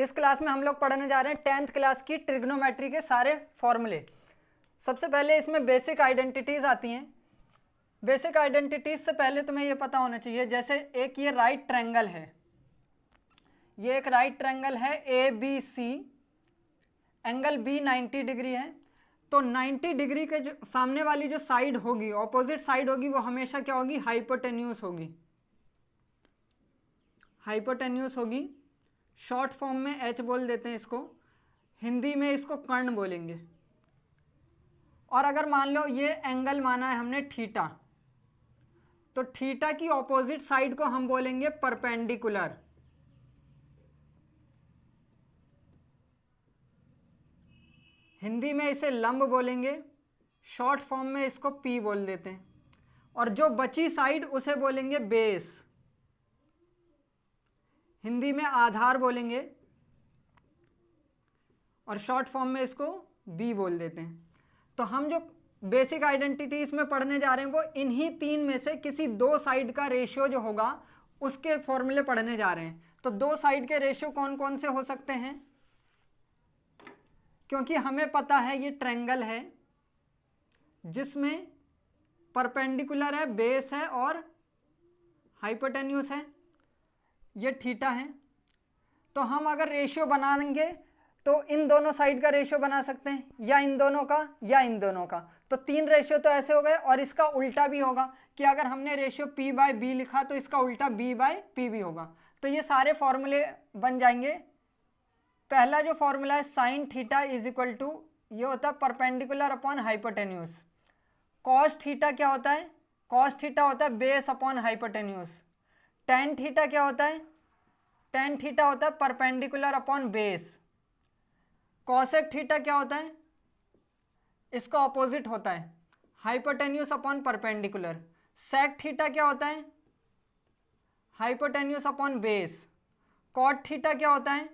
इस क्लास में हम लोग पढ़ने जा रहे हैं 10th क्लास की ट्रिग्नोमेट्री के सारे फॉर्मूले। सबसे पहले इसमें बेसिक आइडेंटिटीज आती हैं। बेसिक आइडेंटिटीज से पहले तुम्हें ये पता होना चाहिए, जैसे एक ये राइट ट्रायंगल है, ये एक राइट ट्रायंगल है ABC, एंगल B 90 डिग्री है। तो 90 डिग्री के जो सामने वाली जो साइड होगी, ऑपोजिट साइड होगी, वो हमेशा क्या होगी, हाइपोटेन्यूस होगी। हाइपोटेन्यूस होगी, शॉर्ट फॉर्म में H बोल देते हैं इसको, हिंदी में इसको कर्ण बोलेंगे। और अगर मान लो ये एंगल माना है हमने थीटा, तो थीटा की ऑपोजिट साइड को हम बोलेंगे परपेंडिकुलर। हिंदी में इसे लंब बोलेंगे, शॉर्ट फॉर्म में इसको P बोल देते हैं। और जो बची साइड उसे बोलेंगे बेस, हिंदी में आधार बोलेंगे, और शॉर्ट फॉर्म में इसको B बोल देते हैं। तो हम जो बेसिक आइडेंटिटी इसमें पढ़ने जा रहे हैं वो इन्हीं तीन में से किसी दो साइड का रेशियो जो होगा उसके फॉर्मूले पढ़ने जा रहे हैं। तो दो साइड के रेशियो कौन कौन से हो सकते हैं, क्योंकि हमें पता है ये ट्रायंगल है जिसमें परपेंडिकुलर है, बेस है और हाइपोटेन्यूस है, ये थीटा है। तो हम अगर रेशियो बनाएंगे तो इन दोनों साइड का रेशियो बना सकते हैं, या इन दोनों का या इन दोनों का। तो तीन रेशियो तो ऐसे हो गए, और इसका उल्टा भी होगा कि अगर हमने रेशियो P/B लिखा तो इसका उल्टा B/P भी होगा। तो ये सारे फॉर्मूले बन जाएंगे। पहला जो फॉर्मूला है sine theta is equal to, ये होता है perpendicular upon hypotenuse. Cos theta क्या होता है, कॉस थीटा होता है base upon hypotenuse. Tan theta क्या होता है, टेन थीटा होता है perpendicular upon base. Cosec theta क्या होता है, इसका ऑपोजिट होता है hypotenuse upon perpendicular. Sec theta क्या होता है, hypotenuse upon base. Cot theta क्या होता है,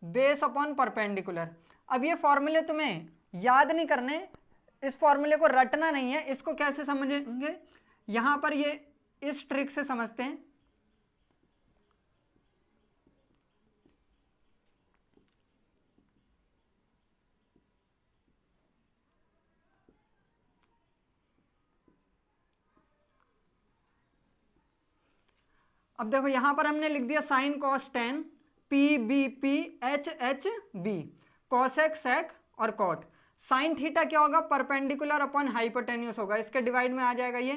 बेस अपॉन परपेंडिकुलर। अब ये फॉर्मूले तुम्हें याद नहीं करने, इस फॉर्मूले को रटना नहीं है। इसको कैसे समझेंगे, यहां पर ये इस ट्रिक से समझते हैं। अब देखो यहां पर हमने लिख दिया sine cos tan, PBP HHB, cosec sec और कॉट। साइन थीटा क्या होगा, परपेंडिकुलर अपॉन हाइपोटेन्यूस होगा, इसके डिवाइड में आ जाएगा ये।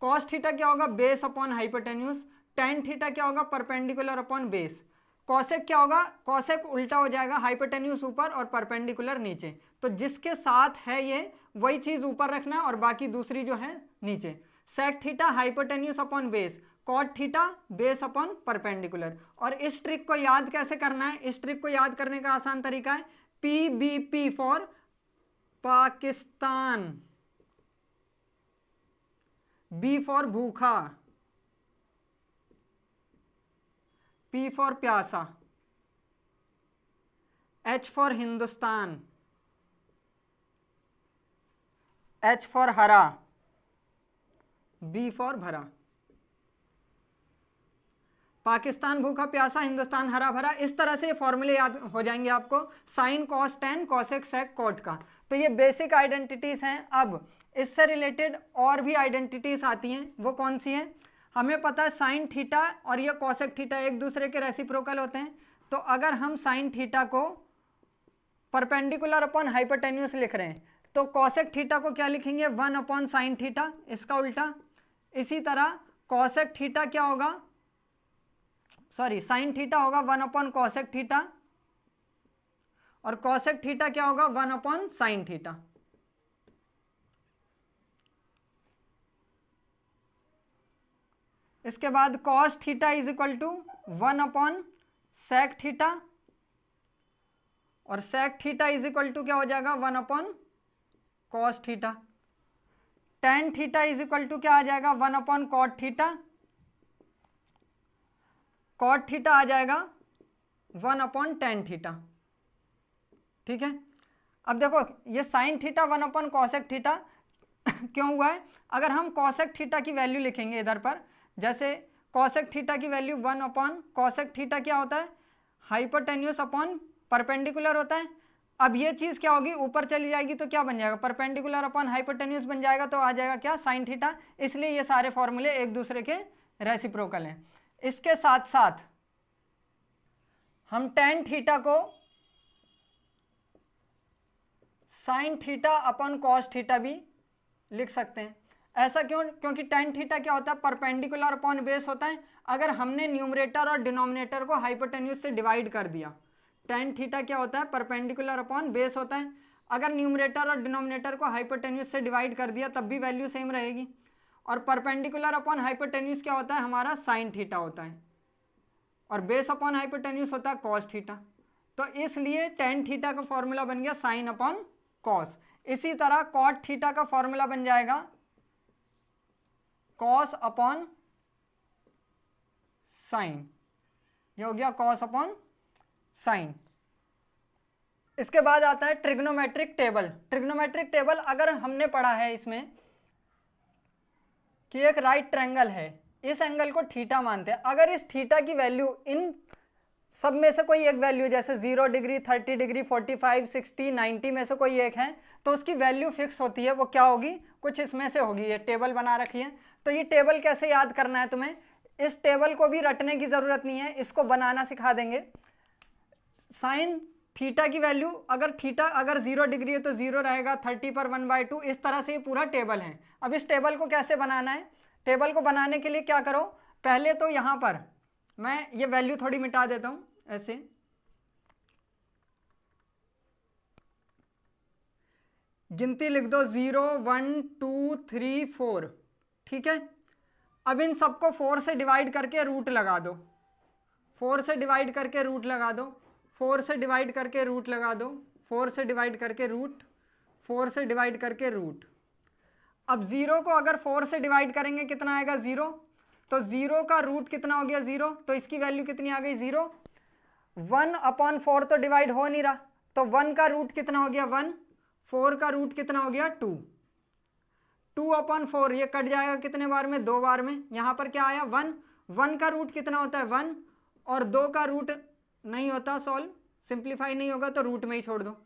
कॉस थीटा क्या होगा, base upon hypotenuse. Tan theta क्या होगा, परपेंडिकुलर अपॉन बेस। कॉसेक क्या होगा, कॉसेक उल्टा हो जाएगा, हाइपोटेन्यूस ऊपर और परपेंडिकुलर नीचे। तो जिसके साथ है ये वही चीज ऊपर रखना है और बाकी दूसरी जो है नीचे। Sec theta hypotenuse upon base, cot theta base upon perpendicular. और इस ट्रिक को याद कैसे करना है, इस ट्रिक को याद करने का आसान तरीका है PBP for Pakistan, B for भूखा, P फॉर प्यासा, H for Hindustan, H for हरा, B फॉर भरा। पाकिस्तान भूखा प्यासा, हिंदुस्तान हरा भरा, इस तरह से ये फॉर्मूले याद हो जाएंगे आपको sine cos tan cosec sec cot का। तो ये बेसिक आइडेंटिटीज हैं। अब इससे रिलेटेड और भी आइडेंटिटीज आती हैं, वो कौन सी हैं, हमें पता है साइन थीटा और ये कॉसेक थीटा एक दूसरे के रेसिप्रोकल होते हैं। तो अगर हम साइन थीटा को परपेंडिकुलर अपॉन हाइपोटेन्यूस लिख रहे हैं तो कॉसेक थीटा को क्या लिखेंगे, 1 अपॉन साइन थीटा, इसका उल्टा। इसी तरह कॉसेक थीटा क्या होगा, सॉरी साइन थीटा होगा 1 अपॉन कॉसेक थीटा, और कॉसेक थीटा क्या होगा, 1 अपॉन साइन थीटा। इसके बाद cos theta is equal to 1 upon sec theta, और sec theta is equal to क्या हो जाएगा, 1 upon cos theta. Tan theta is equal to क्या आ जाएगा, 1 upon cot theta, cot theta आ जाएगा 1 अपॉन टेन थीटा। ठीक है, अब देखो ये sine theta 1 upon cosec theta क्यों हुआ है, अगर हम कॉसेक थीटा की वैल्यू लिखेंगे इधर पर, जैसे कॉसेक थीटा की वैल्यू 1 अपॉन कॉसेक थीटा क्या होता है, हाइपोटेन्यूस अपॉन परपेंडिकुलर होता है। अब ये चीज़ क्या होगी, ऊपर चली जाएगी तो क्या बन जाएगा, परपेंडिकुलर अपॉन हाइपोटेन्यूस बन जाएगा, तो आ जाएगा क्या, साइन थीटा। इसलिए ये सारे फॉर्मूले एक दूसरे के रेसिप्रोकल हैं। इसके साथ साथ हम टेन थीटा को sine theta upon cos theta भी लिख सकते हैं। ऐसा क्यों, क्योंकि टेन थीटा क्या होता है, परपेंडिकुलर अपॉन बेस होता है। अगर हमने न्यूमरेटर और डिनोमिनेटर को हाइपोटेन्यूस से डिवाइड कर दिया, टेन थीटा क्या होता है, परपेंडिकुलर अपॉन बेस होता है। अगर न्यूमरेटर और डिनोमिनेटर को हाइपोटेन्यूस से डिवाइड कर दिया तब भी वैल्यू सेम रहेगी। और परपेंडिकुलर अपॉन हाइपोटेन्यूस क्या होता है, हमारा साइन थीटा होता है, और बेस अपॉन हाइपोटेन्यूस होता है कॉस थीटा। तो इसलिए टेन थीटा का फॉर्मूला बन गया साइन अपॉन कॉस। इसी तरह कॉट थीटा का फॉर्मूला बन जाएगा कॉस अपॉन साइन, ये हो गया कॉस अपॉन साइन। इसके बाद आता है ट्रिग्नोमेट्रिक टेबल। ट्रिग्नोमेट्रिक टेबल अगर हमने पढ़ा है इसमें कि एक राइट ट्रायंगल है, इस एंगल को थीटा मानते हैं। अगर इस थीटा की वैल्यू इन सब में से कोई एक वैल्यू, जैसे 0 डिग्री, 30 डिग्री, 45, 60, 90 में से कोई एक है, तो उसकी वैल्यू फिक्स होती है। वो क्या होगी, कुछ इसमें से होगी। ये टेबल बना रखी है। तो ये टेबल कैसे याद करना है तुम्हें, इस टेबल को भी रटने की ज़रूरत नहीं है, इसको बनाना सिखा देंगे। साइन थीटा की वैल्यू, अगर थीटा अगर 0 डिग्री है तो 0 रहेगा, 30 पर 1/2, इस तरह से ये पूरा टेबल है। अब इस टेबल को कैसे बनाना है, टेबल को बनाने के लिए क्या करो, पहले तो यहाँ पर मैं ये वैल्यू थोड़ी मिटा देता हूँ, ऐसे गिनती लिख दो, 0 1 2 3 4, ठीक है। अब इन सबको 4 से डिवाइड करके रूट लगा दो, 4 से डिवाइड करके रूट लगा दो, 4 से डिवाइड करके रूट लगा दो, 4 से डिवाइड करके रूट, 4 से डिवाइड करके रूट। अब 0 को अगर 4 से डिवाइड करेंगे कितना आएगा, 0। तो 0 का रूट कितना हो गया, 0। तो इसकी वैल्यू कितनी आ गई, 0। 1/4 तो डिवाइड हो नहीं रहा, तो 1 का रूट कितना हो गया, 1। 4 का रूट कितना हो गया, 2। 2/4 ये कट जाएगा कितने बार में, 2 बार में। यहाँ पर क्या आया, 1। 1 का रूट कितना होता है, 1, और 2 का रूट नहीं होता, सॉल्व सिंप्लीफाई नहीं होगा तो रूट में ही छोड़ दो।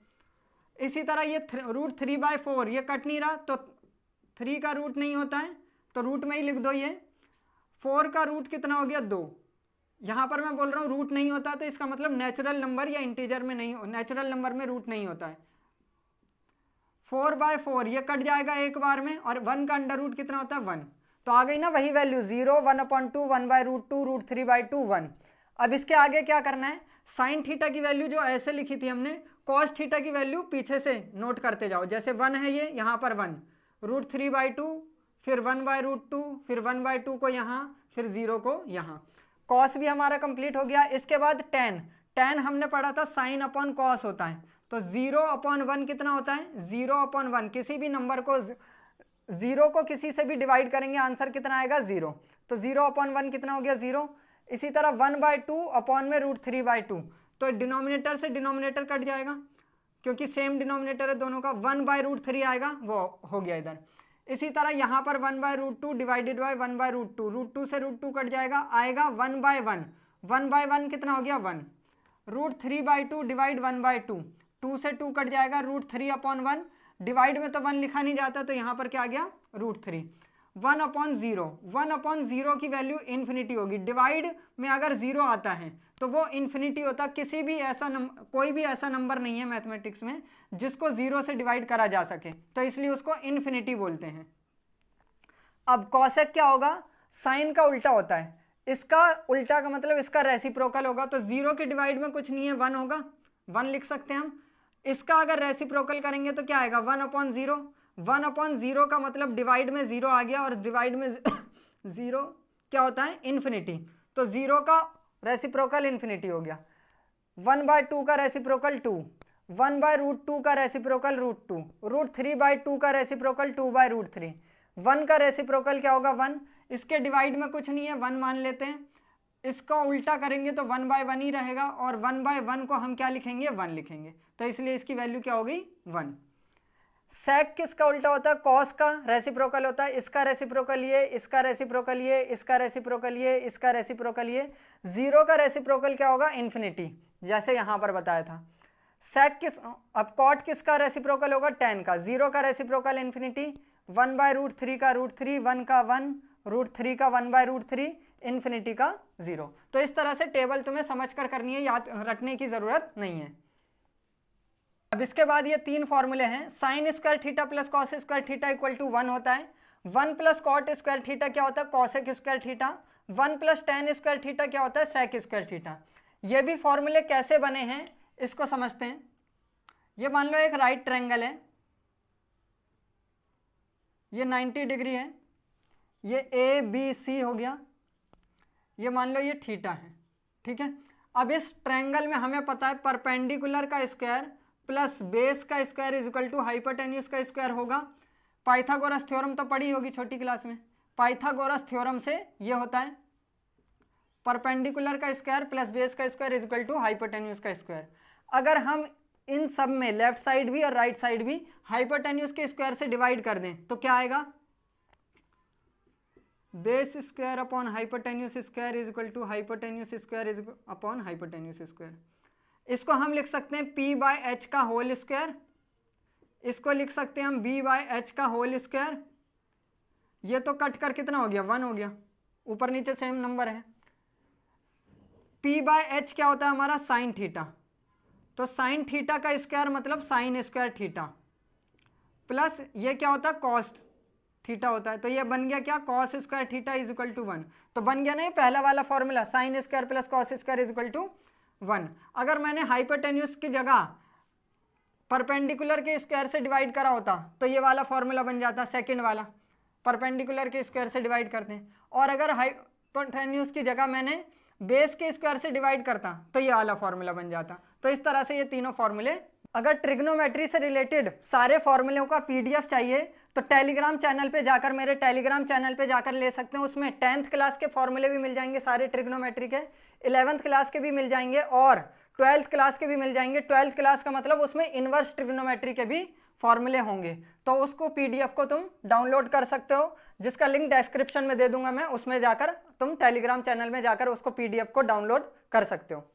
इसी तरह ये रूट 3/4 ये कट नहीं रहा, तो 3 का रूट नहीं होता है तो रूट में ही लिख दो। ये 4 का रूट कितना हो गया, 2। यहाँ पर मैं बोल रहा हूँ रूट नहीं होता, तो इसका मतलब नेचुरल नंबर या इंटीजर में नहीं, नेचुरल नंबर में रूट नहीं होता है। 4/4 ये कट जाएगा एक बार में, और 1 का अंडर रूट कितना होता है, 1। तो आ गई ना वही वैल्यू, 0, 1/2, 1/√2, √3/2, 1। अब इसके आगे क्या करना है, साइन थीटा की वैल्यू जो ऐसे लिखी थी हमने, कॉस थीटा की वैल्यू पीछे से नोट करते जाओ। जैसे 1 है ये, यहाँ पर 1, √3/2, फिर 1/√2, फिर 1/2 को यहाँ, फिर 0 को यहाँ। कॉस भी हमारा कंप्लीट हो गया। इसके बाद टेन हमने पढ़ा था साइन अपॉन कॉस होता है। तो 0/1 कितना होता है, 0/1। किसी भी नंबर को 0 को किसी से भी डिवाइड करेंगे, आंसर कितना आएगा, 0। तो 0/1 कितना हो गया, 0। इसी तरह 1/2 अपॉन में √3/2, तो डिनोमिनेटर से डिनोमिनेटर कट जाएगा क्योंकि सेम डिनोमिनेटर है दोनों का। 1/√3 आएगा, वो हो गया इधर। इसी तरह यहाँ पर 1/√2 डिवाइडेड बाय 1/√2, √2 से √2 कट जाएगा, आएगा 1/1। 1/1 कितना हो गया, 1। √3/2 डिवाइड 1/2, 2 से 2 कट जाएगा, √3/1। डिवाइड में तो 1 लिखा नहीं जाता, तो यहाँ पर क्या आ गया, √3। 1/0, 1/0 की वैल्यू इन्फिनिटी होगी। डिवाइड में अगर 0 आता है तो वो इन्फिनिटी होता। किसी भी ऐसा कोई भी ऐसा नंबर नहीं है मैथमेटिक्स में जिसको 0 से डिवाइड करा जा सके, तो इसलिए उसको इन्फिनिटी बोलते हैं। अब कॉसेक क्या होगा, साइन का उल्टा होता है। इसका उल्टा का मतलब इसका रेसिप्रोकल होगा। तो 0 के डिवाइड में कुछ नहीं है, 1 होगा, 1 लिख सकते हैं हम। इसका अगर रेसिप्रोकल करेंगे तो क्या आएगा, 1/0। 1/0 का मतलब डिवाइड में 0 आ गया, और डिवाइड में 0 क्या होता है, इन्फिनिटी। तो 0 का रेसिप्रोकल इन्फिनिटी हो गया। 1/2 का रेसिप्रोकल 2, 1/√2 का रेसिप्रोकल √2, √3/2 का रेसिप्रोकल 2/√3। 1 का रेसिप्रोकल क्या होगा, 1। इसके डिवाइड में कुछ नहीं है, 1 मान लेते हैं। इसको उल्टा करेंगे तो 1/1 ही रहेगा, और 1/1 को हम क्या लिखेंगे, 1 लिखेंगे। तो इसलिए इसकी वैल्यू क्या हो गई, 1। सेक किसका उल्टा होता है? कॉस का रेसिप्रोकल होता है। इसका रेसिप्रोकल ये, इसका रेसिप्रोकल ये, इसका रेसिप्रोकल ये, इसका रेसिप्रोकल ये। जीरो का रेसिप्रोकल क्या होगा? इन्फिनिटी, जैसे यहां पर बताया था। सेक किस, अब कॉट किसका रेसिप्रोकल होगा? टेन का। जीरो का रेसिप्रोकल इन्फिनिटी, 1/√3 का √3, 1 का 1, √3 का 1/√3, इन्फिनिटी का 0। तो इस तरह से टेबल तुम्हें समझकर करनी है, याद रखने की जरूरत नहीं है। अब इसके बाद ये तीन फॉर्मूले हैं। Sine square theta plus cos square theta equal to 1 होता है। 1 प्लस कॉट स्क्वायर थीटा क्या होता है? Cosec square theta. 1 plus tan square theta क्या होता है? Sec square theta. ये भी फॉर्मूले कैसे बने हैं इसको समझते हैं। ये मान लो एक राइट ट्रायंगल है, ये 90 डिग्री है, ये ए बी सी हो गया, ये मान लो ये थीटा है, ठीक है। अब इस ट्रायंगल में हमें पता है परपेंडिकुलर का स्क्वायर प्लस बेस का square is equal to hypotenuse का स्क्वायर होगा। पाइथागोरस थ्योरम तो पढ़ी होगी छोटी क्लास में। पाइथागोरस थ्योरम से ये होता है परपेंडिकुलर का स्क्वायर प्लस बेस का square is equal to hypotenuse का स्क्वायर। अगर हम इन सब में लेफ्ट साइड भी और राइट साइड भी हाइपोटेन्यूज के स्क्वायर से डिवाइड कर दें तो क्या आएगा? Base square upon hypotenuse square is equal to hypotenuse square is upon hypotenuse square. इसको हम लिख सकते हैं p/h का होल स्क्वायर, इसको लिख सकते हैं हम b/h का होल स्क्वायर। ये तो कट कर कितना हो गया? 1 हो गया, ऊपर नीचे सेम नंबर है। p/h क्या होता है हमारा? Sine theta. तो साइन थीटा का स्क्वायर मतलब साइन स्क्वायर थीटा, प्लस ये क्या होता है? कॉस थीटा होता है। तो ये बन गया क्या? Cos square theta is equal to 1। तो बन गया ना ये पहला वाला formula, sine square plus cos square is equal to 1। अगर मैंने हाइपोटेन्यूज की जगह परपेंडिकुलर के स्क्वायर से डिवाइड करा होता तो ये वाला फॉर्मूला बन जाता, सेकंड वाला, परपेंडिकुलर के स्क्वायर से डिवाइड करते हैं। और अगर हाइपोटेन्यूज की जगह मैंने बेस के स्क्वायर से डिवाइड करता तो ये वाला फॉर्मूला बन जाता। तो इस तरह से ये तीनों फॉर्मूले। अगर ट्रिग्नोमेट्री से रिलेटेड सारे फॉर्मूलों का पीडीएफ चाहिए तो टेलीग्राम चैनल पे जाकर, मेरे टेलीग्राम चैनल पे जाकर ले सकते हैं। उसमें 10th क्लास के फॉर्मूले भी मिल जाएंगे सारे ट्रिग्नोमेट्री के, 11th क्लास के भी मिल जाएंगे और 12th क्लास के भी मिल जाएंगे। 12th क्लास का मतलब उसमें इनवर्स ट्रिग्नोमेट्री के भी फॉर्मूले होंगे। तो उसको पीडीएफ को तुम डाउनलोड कर सकते हो, जिसका लिंक डिस्क्रिप्शन में दे दूंगा मैं। उसमें जाकर तुम टेलीग्राम चैनल में जाकर उसको पीडीएफ को डाउनलोड कर सकते हो।